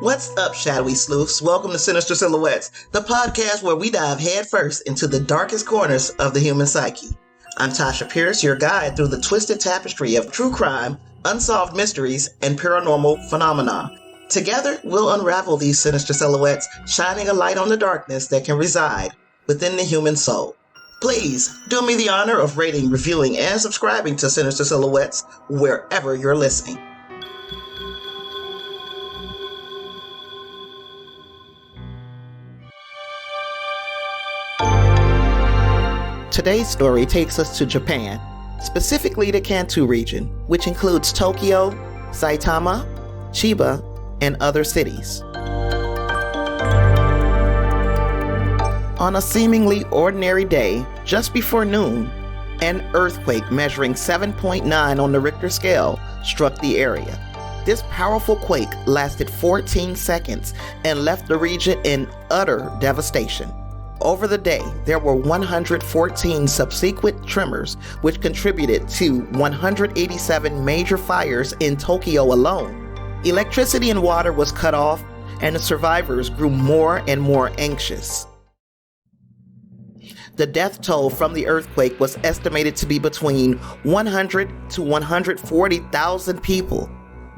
What's up, shadowy sleuths? Welcome to Sinister Silhouettes, the podcast where we dive headfirst into the darkest corners of the human psyche. I'm Tasha Pierce, your guide through the twisted tapestry of true crime, unsolved mysteries, and paranormal phenomena. Together, we'll unravel these sinister silhouettes, shining a light on the darkness that can reside within the human soul. Please do me the honor of rating, reviewing, and subscribing to Sinister Silhouettes wherever you're listening. Today's story takes us to Japan, specifically the Kanto region, which includes Tokyo, Saitama, Chiba, and other cities. On a seemingly ordinary day, just before noon, an earthquake measuring 7.9 on the Richter scale struck the area. This powerful quake lasted 14 seconds and left the region in utter devastation. Over the day, there were 114 subsequent tremors, which contributed to 187 major fires in Tokyo alone. Electricity and water was cut off, and the survivors grew more and more anxious. The death toll from the earthquake was estimated to be between 100 to 140,000 people.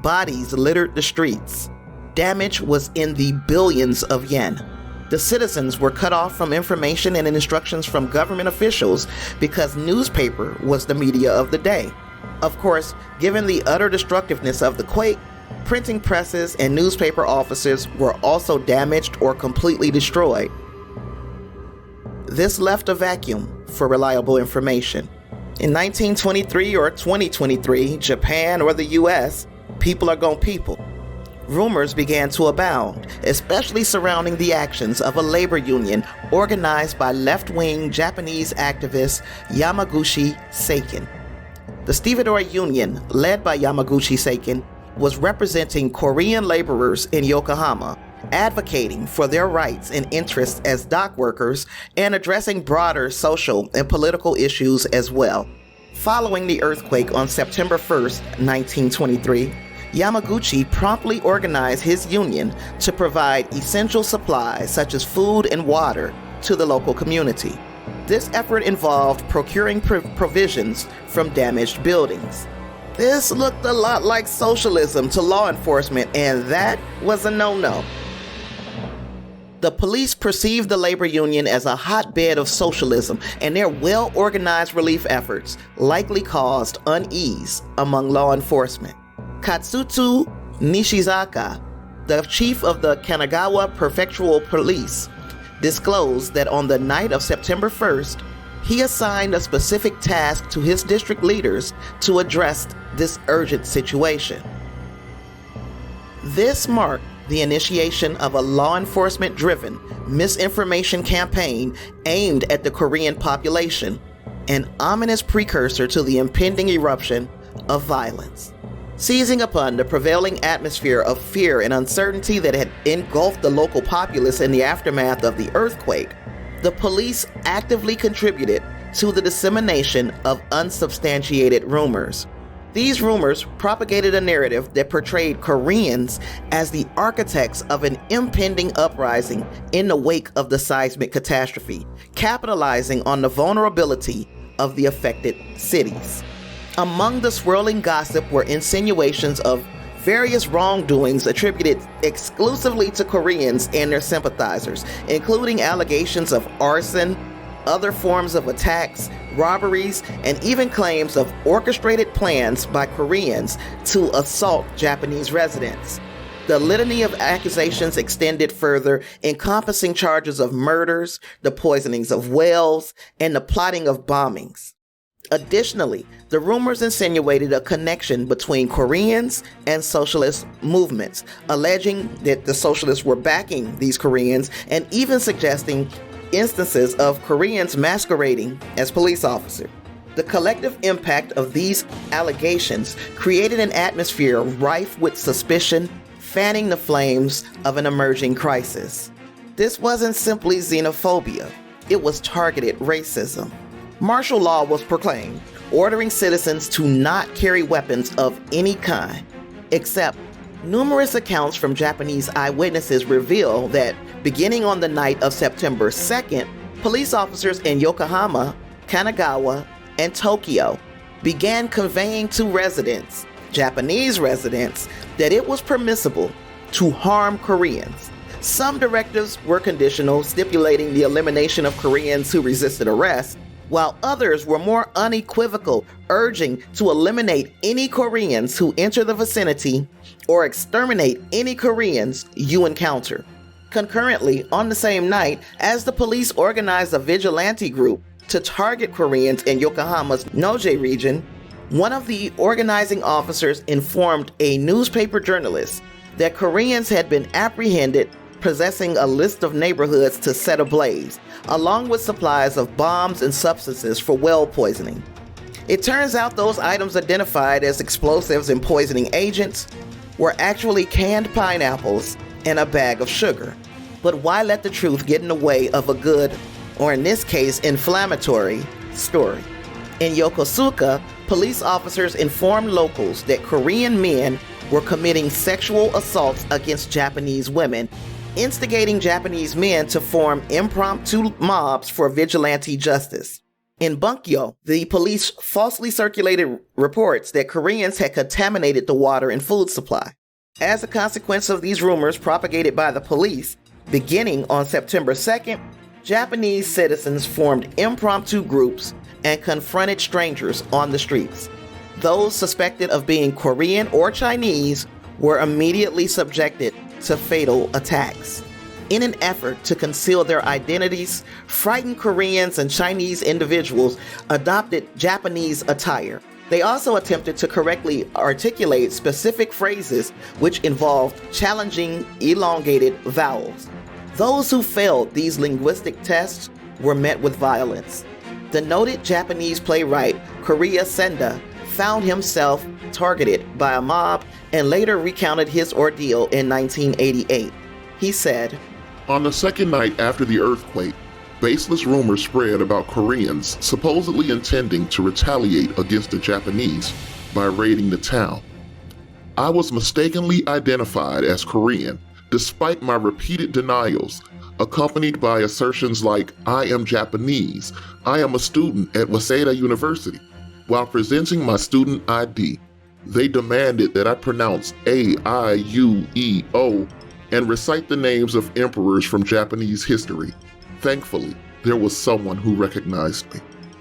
Bodies littered the streets. Damage was in the billions of yen. The citizens were cut off from information and instructions from government officials because newspaper was the media of the day. Of course, given the utter destructiveness of the quake, printing presses and newspaper offices were also damaged or completely destroyed. This left a vacuum for reliable information. In 1923 or 2023, Japan or the US, people are gon' people. Rumors began to abound, especially surrounding the actions of a labor union organized by left-wing Japanese activist Yamaguchi Seiken. The Stevedore Union, led by Yamaguchi Seiken, was representing Korean laborers in Yokohama, advocating for their rights and interests as dock workers and addressing broader social and political issues as well. Following the earthquake on September 1st, 1923, Yamaguchi promptly organized his union to provide essential supplies such as food and water to the local community. This effort involved procuring provisions from damaged buildings. This looked a lot like socialism to law enforcement, and that was a no-no. The police perceived the labor union as a hotbed of socialism, and their well-organized relief efforts likely caused unease among law enforcement. Katsuto Nishizaka, the chief of the Kanagawa Prefectural Police, disclosed that on the night of September 1st, he assigned a specific task to his district leaders to address this urgent situation. This marked the initiation of a law enforcement-driven misinformation campaign aimed at the Korean population, an ominous precursor to the impending eruption of violence. Seizing upon the prevailing atmosphere of fear and uncertainty that had engulfed the local populace in the aftermath of the earthquake, the police actively contributed to the dissemination of unsubstantiated rumors. These rumors propagated a narrative that portrayed Koreans as the architects of an impending uprising in the wake of the seismic catastrophe, capitalizing on the vulnerability of the affected cities. Among the swirling gossip were insinuations of various wrongdoings attributed exclusively to Koreans and their sympathizers, including allegations of arson, other forms of attacks, robberies, and even claims of orchestrated plans by Koreans to assault Japanese residents. The litany of accusations extended further, encompassing charges of murders, the poisonings of wells, and the plotting of bombings. Additionally, the rumors insinuated a connection between Koreans and socialist movements, alleging that the socialists were backing these Koreans and even suggesting instances of Koreans masquerading as police officers. The collective impact of these allegations created an atmosphere rife with suspicion, fanning the flames of an emerging crisis. This wasn't simply xenophobia, it was targeted racism. Martial law was proclaimed, ordering citizens to not carry weapons of any kind, except Numerous accounts from Japanese eyewitnesses reveal that beginning on the night of September 2nd, police officers in Yokohama, Kanagawa, and Tokyo began conveying to residents, Japanese residents, that it was permissible to harm Koreans. Some directives were conditional, stipulating the elimination of Koreans who resisted arrest, while others were more unequivocal, urging to eliminate any Koreans who enter the vicinity or exterminate any Koreans you encounter. Concurrently, on the same night, as the police organized a vigilante group to target Koreans in Yokohama's Noje region, one of the organizing officers informed a newspaper journalist that Koreans had been apprehended possessing a list of neighborhoods to set ablaze, along with supplies of bombs and substances for well poisoning. It turns out those items identified as explosives and poisoning agents were actually canned pineapples and a bag of sugar. But why let the truth get in the way of a good, or in this case, inflammatory, story? In Yokosuka, police officers informed locals that Korean men were committing sexual assaults against Japanese women, instigating Japanese men to form impromptu mobs for vigilante justice. In Bunkyo, the police falsely circulated reports that Koreans had contaminated the water and food supply. As a consequence of these rumors propagated by the police, beginning on September 2nd, Japanese citizens formed impromptu groups and confronted strangers on the streets. Those suspected of being Korean or Chinese were immediately subjected to fatal attacks. In an effort to conceal their identities, frightened Koreans and Chinese individuals adopted Japanese attire. They also attempted to correctly articulate specific phrases which involved challenging elongated vowels. Those who failed these linguistic tests were met with violence. The noted Japanese playwright Korea Senda found himself targeted by a mob and later recounted his ordeal in 1988. He said, "On the second night after the earthquake, baseless rumors spread about Koreans supposedly intending to retaliate against the Japanese by raiding the town. I was mistakenly identified as Korean, despite my repeated denials, accompanied by assertions like, 'I am Japanese, I am a student at Waseda University.' While presenting my student ID, they demanded that I pronounce A-I-U-E-O and recite the names of emperors from Japanese history. Thankfully, there was someone who recognized me."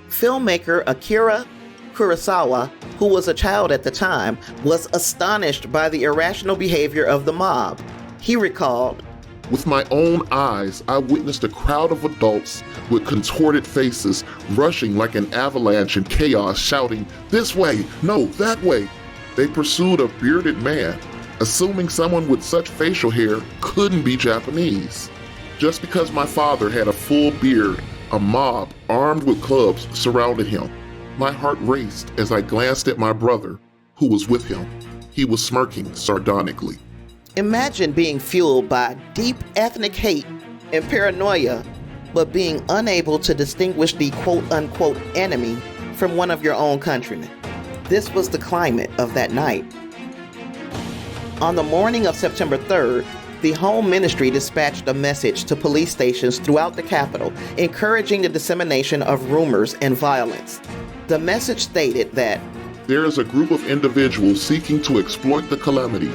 Filmmaker Akira Kurosawa, who was a child at the time, was astonished by the irrational behavior of the mob. He recalled, "With my own eyes, I witnessed a crowd of adults with contorted faces rushing like an avalanche in chaos, shouting, 'This way! No, that way!' They pursued a bearded man, assuming someone with such facial hair couldn't be Japanese. Just because my father had a full beard, a mob armed with clubs surrounded him. My heart raced as I glanced at my brother, who was with him. He was smirking sardonically." Imagine being fueled by deep ethnic hate and paranoia, but being unable to distinguish the quote-unquote enemy from one of your own countrymen. This was the climate of that night. On the morning of September 3rd, the Home Ministry dispatched a message to police stations throughout the capital, encouraging the dissemination of rumors and violence. The message stated that, "There is a group of individuals seeking to exploit the calamity.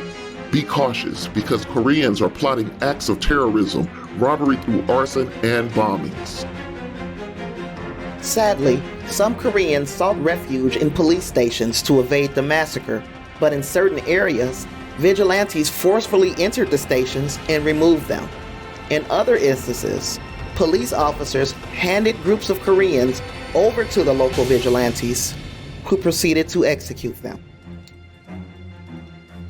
Be cautious because Koreans are plotting acts of terrorism, robbery through arson, and bombings." Sadly, some Koreans sought refuge in police stations to evade the massacre, but in certain areas, vigilantes forcefully entered the stations and removed them. In other instances, police officers handed groups of Koreans over to the local vigilantes, who proceeded to execute them.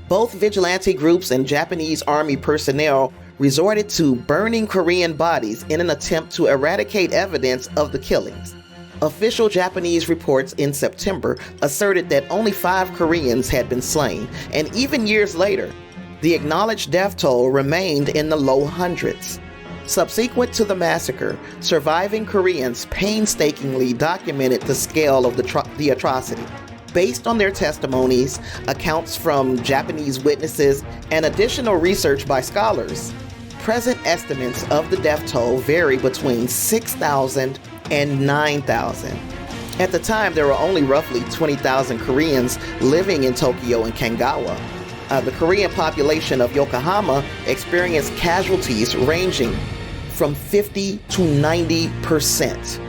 Both vigilante groups and Japanese army personnel resorted to burning Korean bodies in an attempt to eradicate evidence of the killings. Official Japanese reports in September asserted that only 5 Koreans had been slain, and even years later, the acknowledged death toll remained in the low hundreds. Subsequent to the massacre, surviving Koreans painstakingly documented the scale of the atrocity. Based on their testimonies, accounts from Japanese witnesses, and additional research by scholars, present estimates of the death toll vary between 6,000 and 9,000. At the time, there were only roughly 20,000 Koreans living in Tokyo and Kanagawa. The Korean population of Yokohama experienced casualties ranging from 50 to 90%.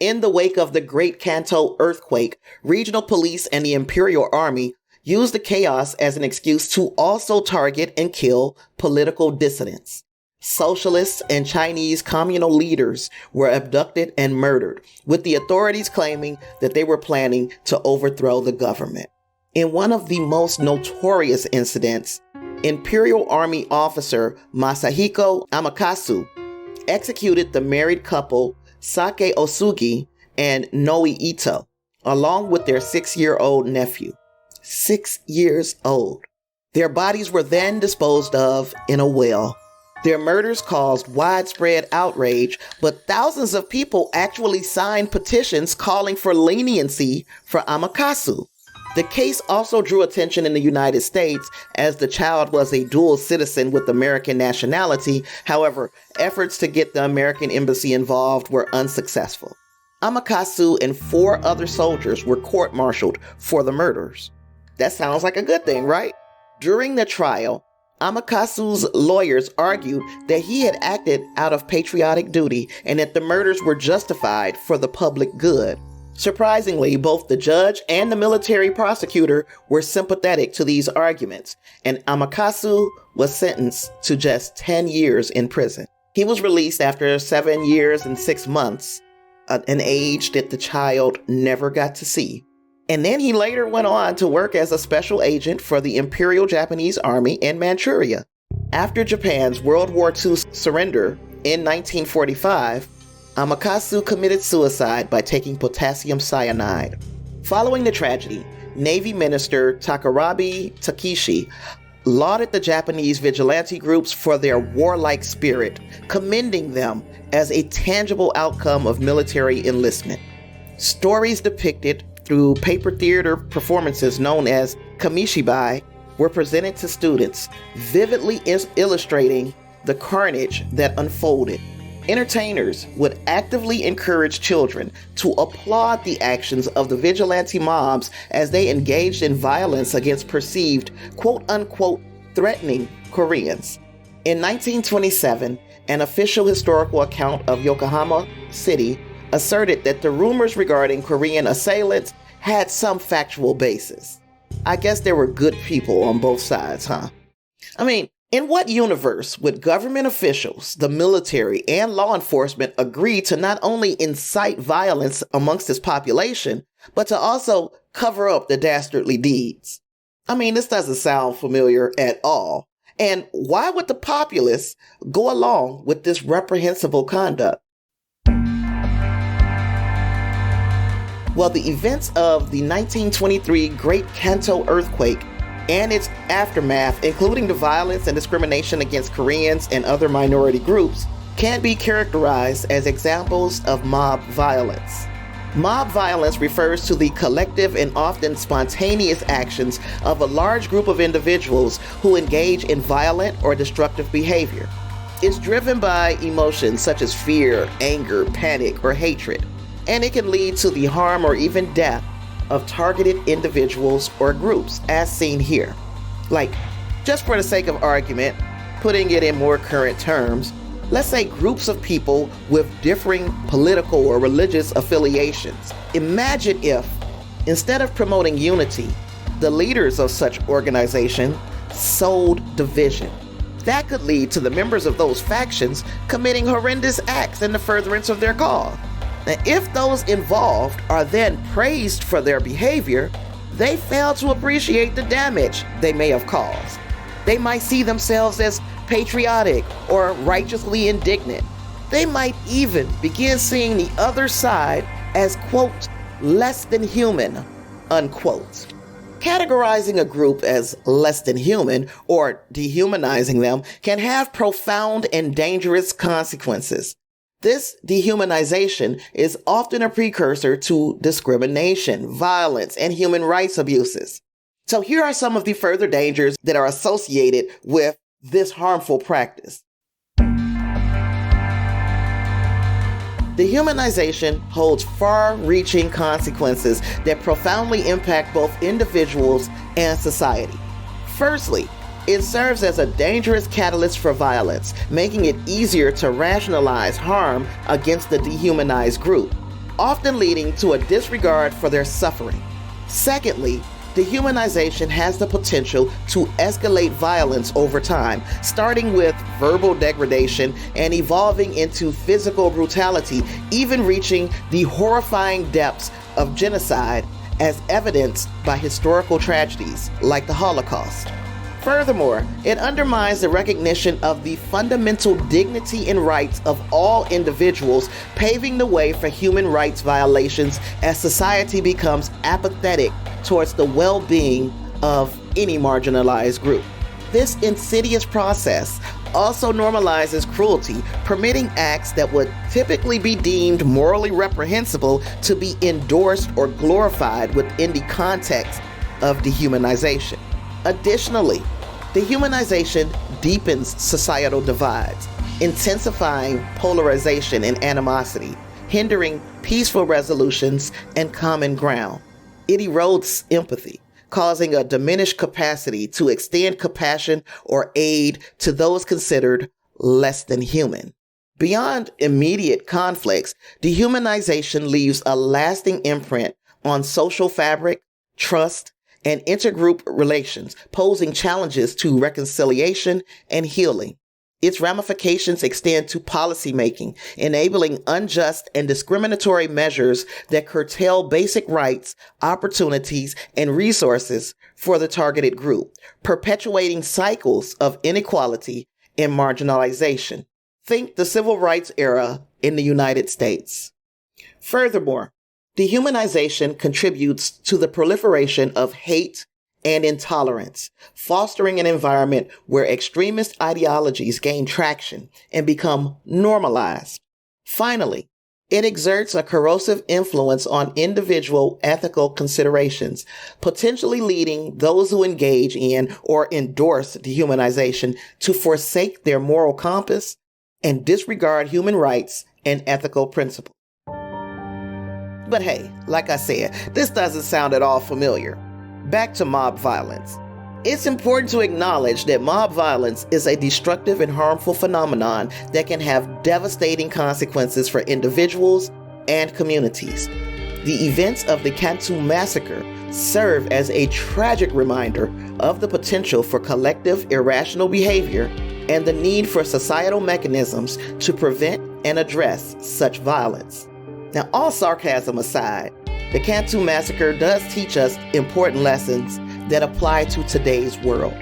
In the wake of the Great Kanto earthquake, regional police and the Imperial Army used the chaos as an excuse to also target and kill political dissidents. Socialists and Chinese communal leaders were abducted and murdered, with the authorities claiming that they were planning to overthrow the government. In one of the most notorious incidents, Imperial Army officer Masahiko Amakasu executed the married couple Sake Osugi and Noe Ito, along with their 6-year-old nephew. 6 years old. Their bodies were then disposed of in a well. Their murders caused widespread outrage, but thousands of people actually signed petitions calling for leniency for Amakasu. The case also drew attention in the United States as the child was a dual citizen with American nationality. However, efforts to get the American embassy involved were unsuccessful. Amakasu and 4 other soldiers were court-martialed for the murders. That sounds like a good thing, right? During the trial, Amakasu's lawyers argued that he had acted out of patriotic duty and that the murders were justified for the public good. Surprisingly, both the judge and the military prosecutor were sympathetic to these arguments, and Amakasu was sentenced to just 10 years in prison. He was released after 7 years and 6 months, an age that the child never got to see. And then he later went on to work as a special agent for the Imperial Japanese Army in Manchuria. After Japan's World War II surrender in 1945, Amakasu committed suicide by taking potassium cyanide. Following the tragedy, Navy Minister Takarabe Takeshi lauded the Japanese vigilante groups for their warlike spirit, commending them as a tangible outcome of military enlistment. Stories depicted through paper theater performances known as kamishibai were presented to students, vividly illustrating the carnage that unfolded. Entertainers would actively encourage children to applaud the actions of the vigilante mobs as they engaged in violence against perceived quote-unquote threatening Koreans. In 1927, an official historical account of Yokohama City asserted that the rumors regarding Korean assailants had some factual basis. I guess there were good people on both sides, huh? I mean, in what universe would government officials, the military, and law enforcement agree to not only incite violence amongst its population, but to also cover up the dastardly deeds? I mean, this doesn't sound familiar at all. And why would the populace go along with this reprehensible conduct? Well, the events of the 1923 Great Kanto earthquake and its aftermath, including the violence and discrimination against Koreans and other minority groups, can be characterized as examples of mob violence. Mob violence refers to the collective and often spontaneous actions of a large group of individuals who engage in violent or destructive behavior. It's driven by emotions such as fear, anger, panic, or hatred, and it can lead to the harm or even death of targeted individuals or groups, as seen here. Like, just for the sake of argument, putting it in more current terms, let's say groups of people with differing political or religious affiliations. Imagine if, instead of promoting unity, the leaders of such organization sowed division. That could lead to the members of those factions committing horrendous acts in the furtherance of their cause. Now, if those involved are then praised for their behavior, they fail to appreciate the damage they may have caused. They might see themselves as patriotic or righteously indignant. They might even begin seeing the other side as, quote, less than human, unquote. Categorizing a group as less than human or dehumanizing them can have profound and dangerous consequences. This dehumanization is often a precursor to discrimination, violence, and human rights abuses. So here are some of the further dangers that are associated with this harmful practice. Dehumanization holds far-reaching consequences that profoundly impact both individuals and society. Firstly, it serves as a dangerous catalyst for violence, making it easier to rationalize harm against the dehumanized group, often leading to a disregard for their suffering. Secondly, dehumanization has the potential to escalate violence over time, starting with verbal degradation and evolving into physical brutality, even reaching the horrifying depths of genocide, as evidenced by historical tragedies like the Holocaust. Furthermore, it undermines the recognition of the fundamental dignity and rights of all individuals, paving the way for human rights violations as society becomes apathetic towards the well-being of any marginalized group. This insidious process also normalizes cruelty, permitting acts that would typically be deemed morally reprehensible to be endorsed or glorified within the context of dehumanization. Additionally, dehumanization deepens societal divides, intensifying polarization and animosity, hindering peaceful resolutions and common ground. It erodes empathy, causing a diminished capacity to extend compassion or aid to those considered less than human. Beyond immediate conflicts, dehumanization leaves a lasting imprint on social fabric, trust, and intergroup relations, posing challenges to reconciliation and healing. Its ramifications extend to policymaking, enabling unjust and discriminatory measures that curtail basic rights, opportunities, and resources for the targeted group, perpetuating cycles of inequality and marginalization. Think the civil rights era in the United States. Furthermore, dehumanization contributes to the proliferation of hate and intolerance, fostering an environment where extremist ideologies gain traction and become normalized. Finally, it exerts a corrosive influence on individual ethical considerations, potentially leading those who engage in or endorse dehumanization to forsake their moral compass and disregard human rights and ethical principles. But hey, like I said, this doesn't sound at all familiar. Back to mob violence. It's important to acknowledge that mob violence is a destructive and harmful phenomenon that can have devastating consequences for individuals and communities. The events of the Kanto Massacre serve as a tragic reminder of the potential for collective irrational behavior and the need for societal mechanisms to prevent and address such violence. Now, all sarcasm aside, the Kanto Massacre does teach us important lessons that apply to today's world.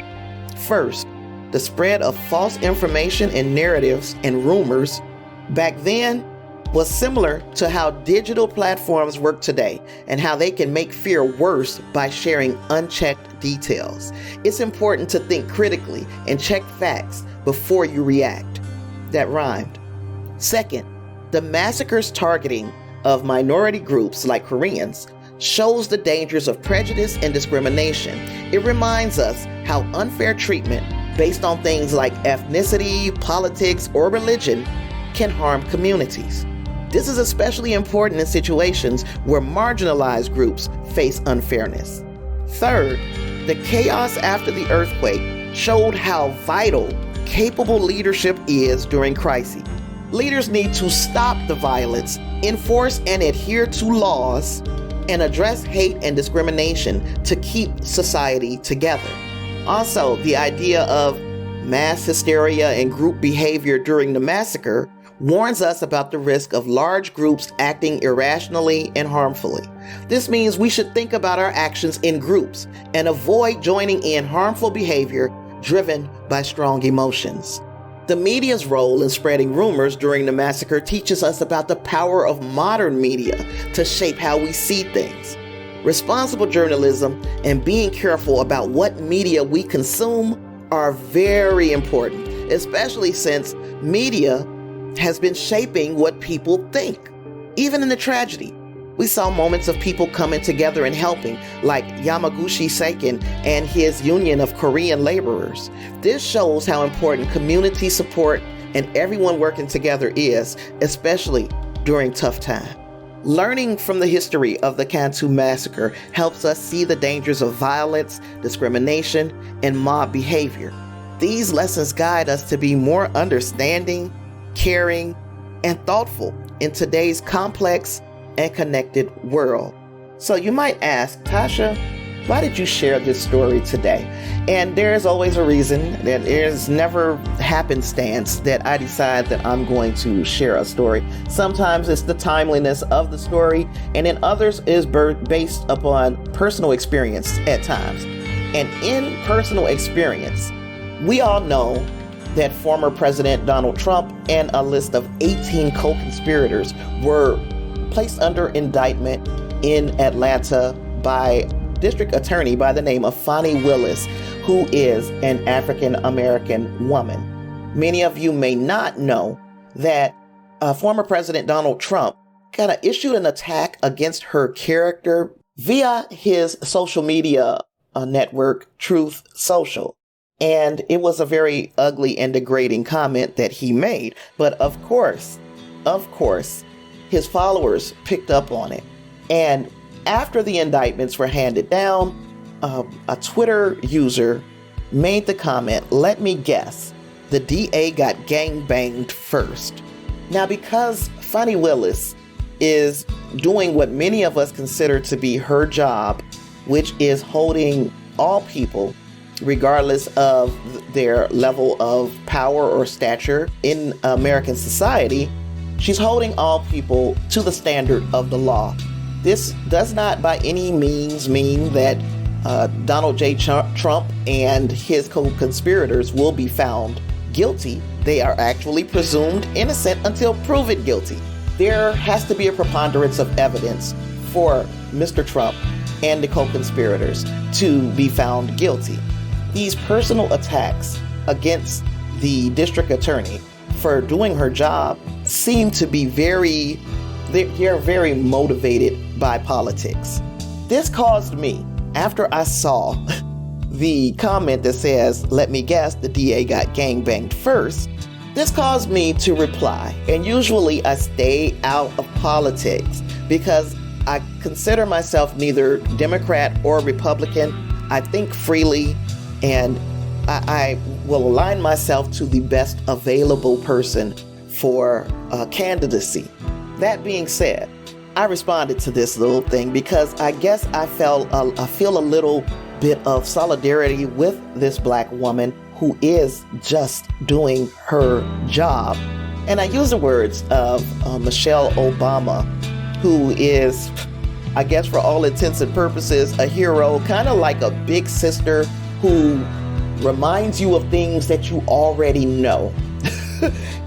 First, the spread of false information and narratives and rumors back then was similar to how digital platforms work today and how they can make fear worse by sharing unchecked details. It's important to think critically and check facts before you react. That rhymed. Second, the massacre's targeting of minority groups like Koreans shows the dangers of prejudice and discrimination. It reminds us how unfair treatment based on things like ethnicity, politics, or religion can harm communities. This is especially important in situations where marginalized groups face unfairness. Third, the chaos after the earthquake showed how vital capable leadership is during crises. Leaders need to stop the violence, enforce and adhere to laws, and address hate and discrimination to keep society together. Also, the idea of mass hysteria and group behavior during the massacre warns us about the risk of large groups acting irrationally and harmfully. This means we should think about our actions in groups and avoid joining in harmful behavior driven by strong emotions. The media's role in spreading rumors during the massacre teaches us about the power of modern media to shape how we see things. Responsible journalism and being careful about what media we consume are very important, especially since media has been shaping what people think. Even in the tragedy, we saw moments of people coming together and helping, like Yamaguchi Seiken and his union of Korean laborers. This shows how important community support and everyone working together is, especially during tough times. Learning from the history of the Kanto Massacre helps us see the dangers of violence, discrimination, and mob behavior. These lessons guide us to be more understanding, caring, and thoughtful in today's complex and connected world. So you might ask, Tasha, why did you share this story today? And there's always a reason. That there's never happenstance that I decide that I'm going to share a story. Sometimes it's the timeliness of the story, and in others is based upon personal experience at times. And in personal experience, we all know that former President Donald Trump and a list of 18 co-conspirators were placed under indictment in Atlanta by district attorney by the name of Fani Willis, who is an African-American woman. Many of you may not know that former President Donald Trump kind of issued an attack against her character via his social media network, Truth Social. And it was a very ugly and degrading comment that he made. But of course, his followers picked up on it. And after the indictments were handed down, a Twitter user made the comment, "Let me guess, the DA got gangbanged first." Now, because Fani Willis is doing what many of us consider to be her job, which is holding all people, regardless of their level of power or stature in American society, she's holding all people to the standard of the law. This does not by any means mean that Donald J. Trump and his co-conspirators will be found guilty. They are actually presumed innocent until proven guilty. There has to be a preponderance of evidence for Mr. Trump and the co-conspirators to be found guilty. These personal attacks against the district attorney for doing her job seem to be they're very motivated by politics. This caused me, after I saw the comment that says, "Let me guess, the DA got gangbanged first," this caused me to reply. And usually I stay out of politics because I consider myself neither Democrat or Republican. I think freely, and I will align myself to the best available person for candidacy. That being said, I responded to this little thing because I guess I feel a little bit of solidarity with this black woman who is just doing her job. And I use the words of Michelle Obama, who is, I guess for all intents and purposes, a hero, kind of like a big sister who reminds you of things that you already know.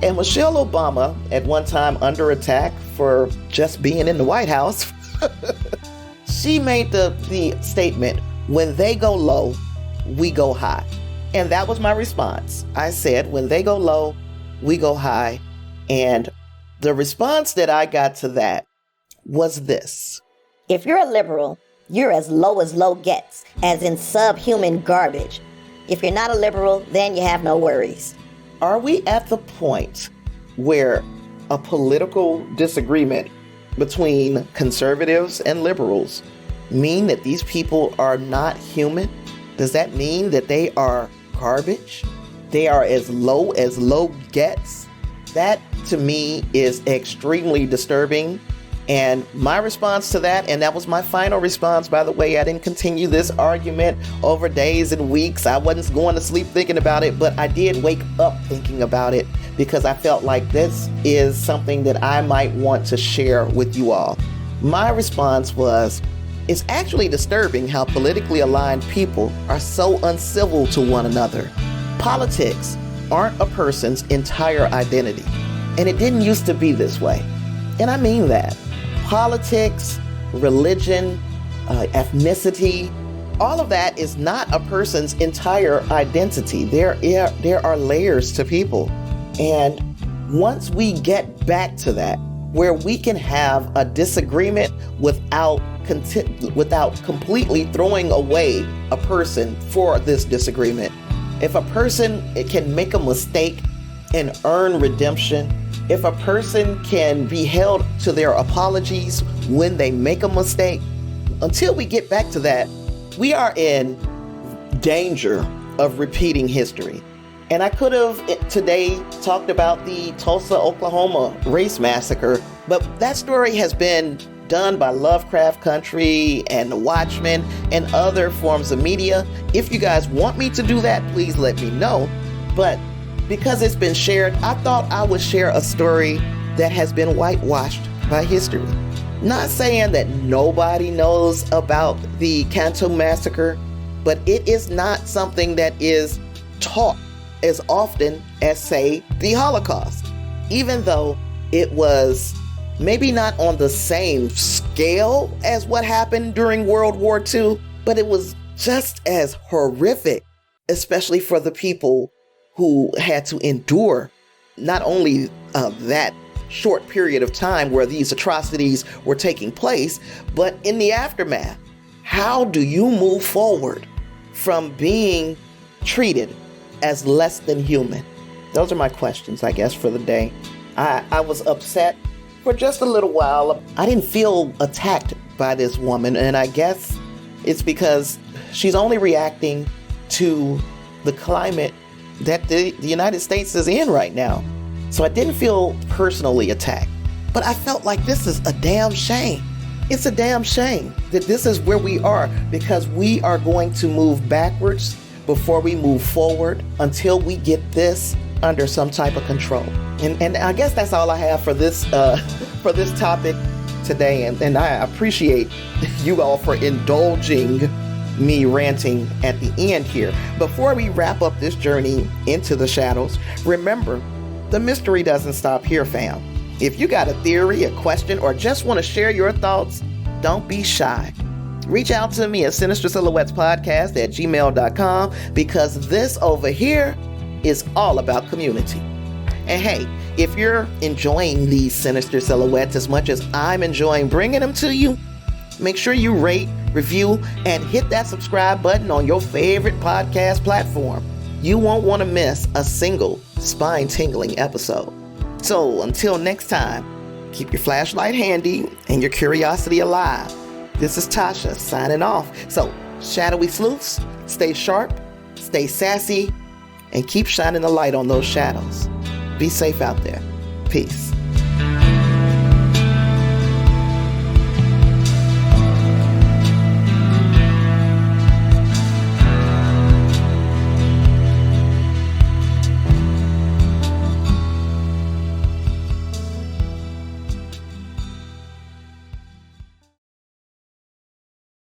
And Michelle Obama, at one time under attack for just being in the White House, she made the statement, "When they go low, we go high." And that was my response. I said, when they go low, we go high. And the response that I got to that was this. If you're a liberal, you're as low gets, as in subhuman garbage. If you're not a liberal, then you have no worries. Are we at the point where a political disagreement between conservatives and liberals mean that these people are not human? Does that mean that they are garbage? They are as low gets? That, to me, is extremely disturbing. And my response to that, and that was my final response, by the way, I didn't continue this argument over days and weeks. I wasn't going to sleep thinking about it, but I did wake up thinking about it because I felt like this is something that I might want to share with you all. My response was, it's actually disturbing how politically aligned people are so uncivil to one another. Politics aren't a person's entire identity, and it didn't used to be this way. And I mean that. Politics, religion, ethnicity, all of that is not a person's entire identity. There are layers to people. And once we get back to that, where we can have a disagreement without completely throwing away a person for this disagreement. If a person can make a mistake and earn redemption, if a person can be held to their apologies when they make a mistake, until we get back to that, we are in danger of repeating history. And I could have today talked about the Tulsa, Oklahoma race massacre, but that story has been done by Lovecraft Country and The Watchmen and other forms of media. If you guys want me to do that, please let me know. But because it's been shared, I thought I would share a story that has been whitewashed by history. Not saying that nobody knows about the Kanto Massacre, but it is not something that is taught as often as, say, the Holocaust. Even though it was maybe not on the same scale as what happened during World War II, but it was just as horrific, especially for the people who had to endure not only that short period of time where these atrocities were taking place, but in the aftermath. How do you move forward from being treated as less than human? Those are my questions, I guess, for the day. I was upset for just a little while. I didn't feel attacked by this woman, and I guess it's because she's only reacting to the climate that the United States is in right now. So I didn't feel personally attacked, but I felt like this is a damn shame. It's a damn shame that this is where we are, because we are going to move backwards before we move forward until we get this under some type of control. And I guess that's all I have for this topic today. And I appreciate you all for indulging me ranting at the end here. Before we wrap up this journey into the shadows, remember, the mystery doesn't stop here, fam. If you got a theory, a question, or just want to share your thoughts, don't be shy. Reach out to me at SinisterSilhouettesPodcast at gmail.com, because this over here is all about community. And hey, if you're enjoying these Sinister Silhouettes as much as I'm enjoying bringing them to you, make sure you rate, review, and hit that subscribe button on your favorite podcast platform. You won't want to miss a single spine-tingling episode. So until next time, keep your flashlight handy and your curiosity alive. This is Tasha signing off. So, shadowy sleuths, stay sharp, stay sassy, and keep shining the light on those shadows. Be safe out there. Peace.